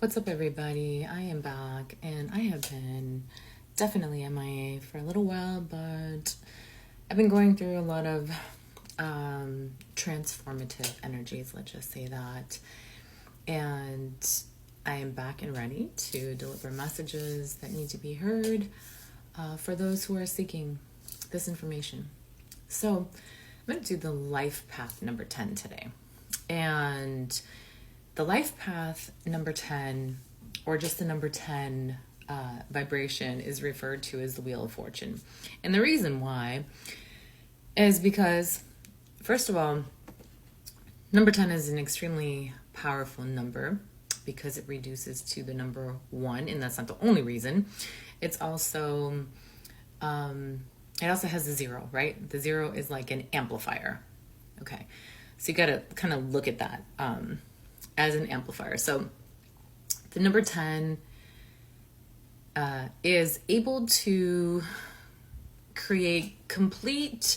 What's up, everybody? I am back, and I have been definitely MIA for a little while, but I've been going through a lot of transformative energies, let's just say that. And I am back and ready to deliver messages that need to be heard for those who are seeking this information. So, I'm going to do the life path number 10 today. And the life path number 10, or just the number 10 vibration, is referred to as the Wheel of Fortune. And the reason why is because, first of all, number 10 is an extremely powerful number because it reduces to the number 1, and that's not the only reason. It's also, it also has the 0, right? The 0 is like an amplifier. Okay, so you got to kind of look at that as an amplifier. So the number 10 is able to create complete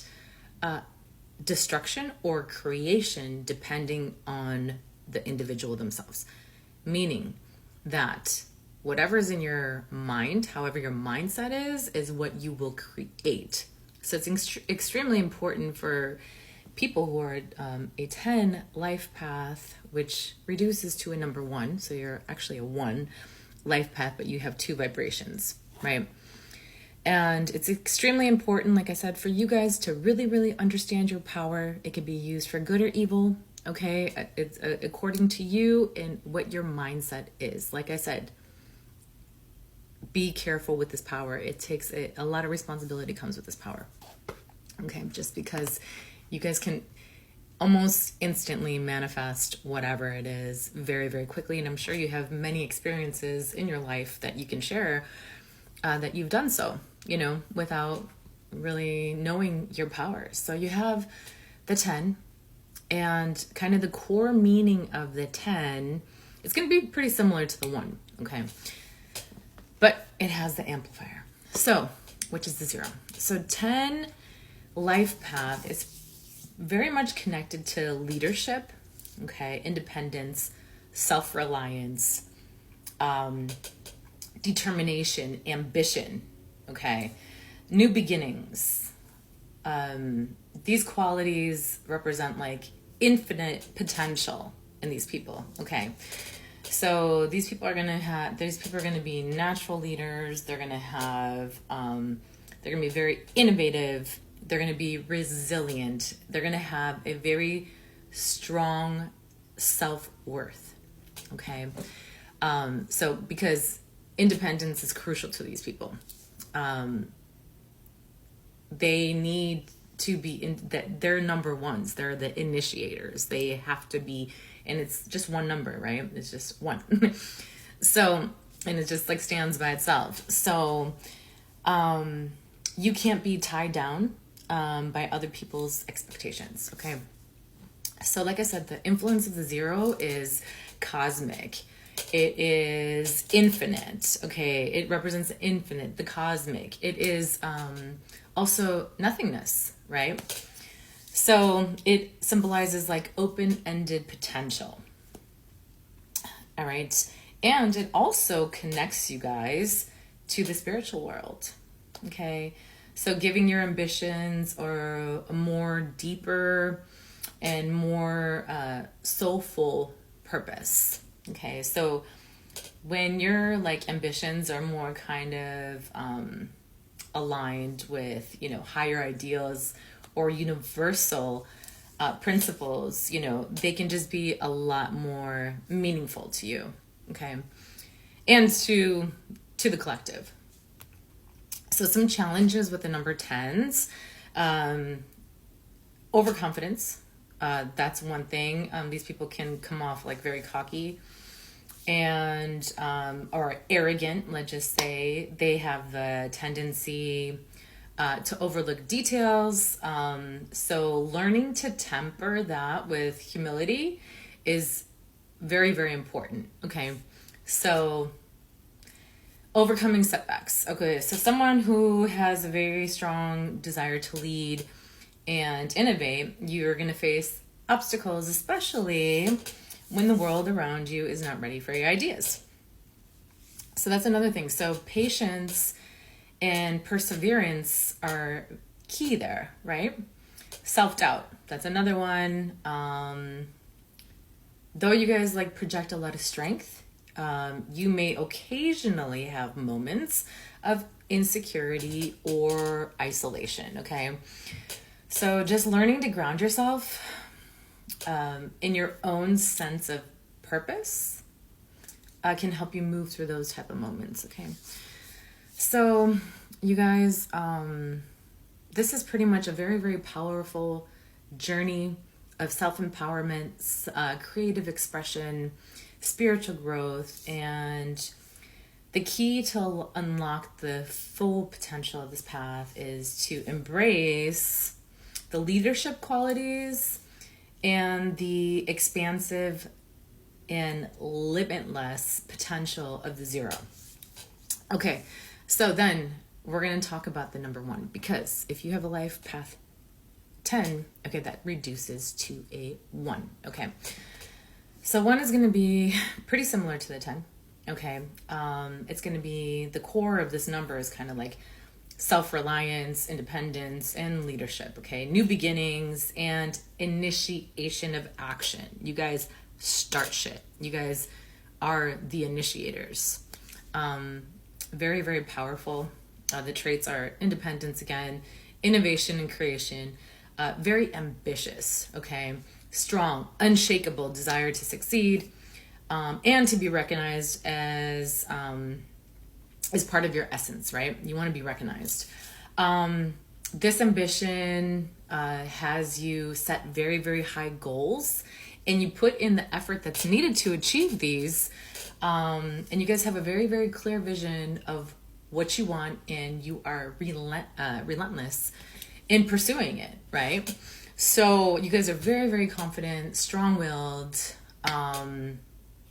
destruction or creation depending on the individual themselves. Meaning that whatever's in your mind, however your mindset is what you will create. So it's extremely important for people who are a 10 life path, which reduces to a number 1. So you're actually a 1 life path, but you have 2 vibrations, right? And it's extremely important, like I said, for you guys to really, really understand your power. It can be used for good or evil, okay? It's according to you and what your mindset is. Like I said, be careful with this power. It takes a lot of responsibility comes with this power, okay? Just because you guys can almost instantly manifest whatever it is very, very quickly. And I'm sure you have many experiences in your life that you can share that you've done so, without really knowing your power. So you have the 10, and kind of the core meaning of the 10, it's going to be pretty similar to the 1, okay? But it has the amplifier, so, which is the 0. So 10 life path is very much connected to leadership, okay, independence, self-reliance, determination, ambition, okay, new beginnings. These qualities represent like infinite potential in these people, okay. So these people are going to be natural leaders. They're going to have, they're going to be very innovative. They're going to be resilient. They're going to have a very strong self-worth, okay? So because independence is crucial to these people. They need to be, that they're number 1s. They're the initiators. They have to be, and it's just one number, right? It's just 1. So, and it just like stands by itself. So, you can't be tied down by other people's expectations, okay? So like I said, the influence of the 0 is cosmic. It is infinite, okay? It represents the infinite, the cosmic. It is also nothingness, right? So it symbolizes like open-ended potential, all right? And it also connects you guys to the spiritual world, okay? So giving your ambitions or a more deeper and more soulful purpose. Okay, so when your like ambitions are more kind of aligned with, higher ideals or universal principles, they can just be a lot more meaningful to you, okay? And to the collective. So some challenges with the number 10s, overconfidence. That's one thing. These people can come off like very cocky and or arrogant, let's just say. They have the tendency to overlook details. So learning to temper that with humility is very, very important. Okay, so overcoming setbacks. Okay, so someone who has a very strong desire to lead and innovate, you're going to face obstacles, especially when the world around you is not ready for your ideas. So that's another thing. So patience and perseverance are key there, right? Self-doubt, that's another one. Though you guys like project a lot of strength, you may occasionally have moments of insecurity or isolation, okay? So just learning to ground yourself in your own sense of purpose can help you move through those type of moments, okay? So you guys, this is pretty much a very, very powerful journey of self-empowerment, creative expression, spiritual growth, and the key to unlock the full potential of this path is to embrace the leadership qualities and the expansive and limitless potential of the zero. Okay, so then we're going to talk about the number 1, because if you have a life path 10, okay, that reduces to a 1, okay? So 1 is going to be pretty similar to the 10, okay? It's going to be, the core of this number is kind of like self-reliance, independence, and leadership, okay? New beginnings and initiation of action. You guys start shit. You guys are the initiators. Very, very powerful. The traits are independence again, innovation and creation, very ambitious, okay? Strong, unshakable desire to succeed, and to be recognized as part of your essence, right? You want to be recognized. This ambition has you set very, very high goals, and you put in the effort that's needed to achieve these. And you guys have a very, very clear vision of what you want, and you are relentless in pursuing it, right? So you guys are very, very confident, strong-willed.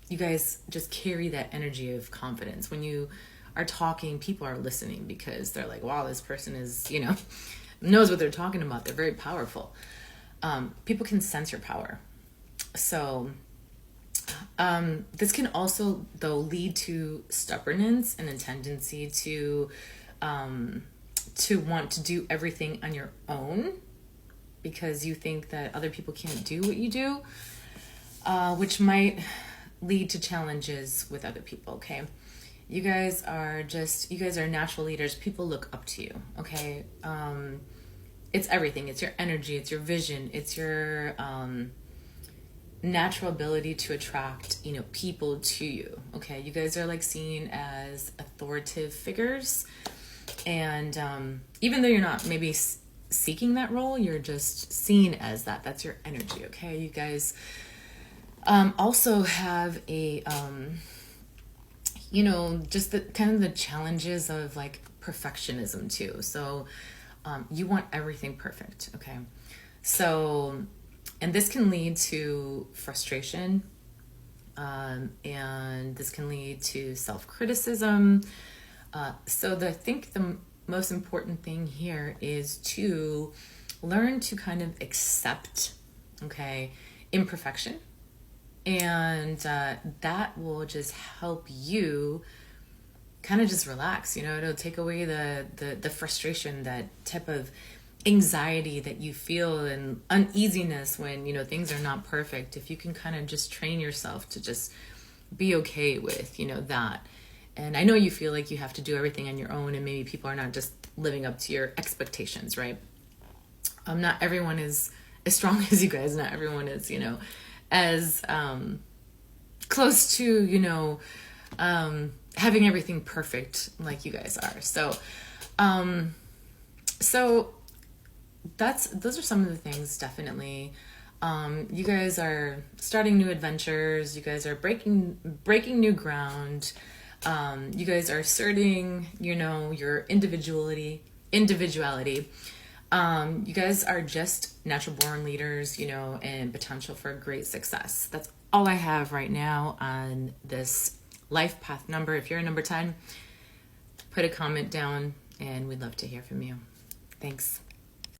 You guys just carry that energy of confidence. When you are talking, people are listening because they're like, wow, this person is, knows what they're talking about. They're very powerful. People can sense your power. So this can also, though, lead to stubbornness and a tendency to want to do everything on your own because you think that other people can't do what you do, which might lead to challenges with other people, okay? You guys are natural leaders. People look up to you, okay? It's everything. It's your energy. It's your vision. It's your natural ability to attract, people to you, okay? You guys are like seen as authoritative figures. And even though you're not maybe seeking that role, you're just seen as that. That's your energy, okay? You guys also have a, just the kind of the challenges of like perfectionism too. So you want everything perfect, okay? So, and this can lead to frustration, and this can lead to self-criticism. So I think the most important thing here is to learn to kind of accept, okay, imperfection. And that will just help you kind of just relax, it'll take away the frustration, that type of anxiety that you feel and uneasiness when, things are not perfect. If you can kind of just train yourself to just be okay with, that. And I know you feel like you have to do everything on your own, and maybe people are not just living up to your expectations, right? Not everyone is as strong as you guys. Not everyone is, as close to, having everything perfect like you guys are. So those are some of the things, definitely. You guys are starting new adventures. You guys are breaking new ground. You guys are asserting, your individuality. You guys are just natural born leaders, and potential for great success. That's all I have right now on this life path number. If you're a number 10, put a comment down and we'd love to hear from you. Thanks.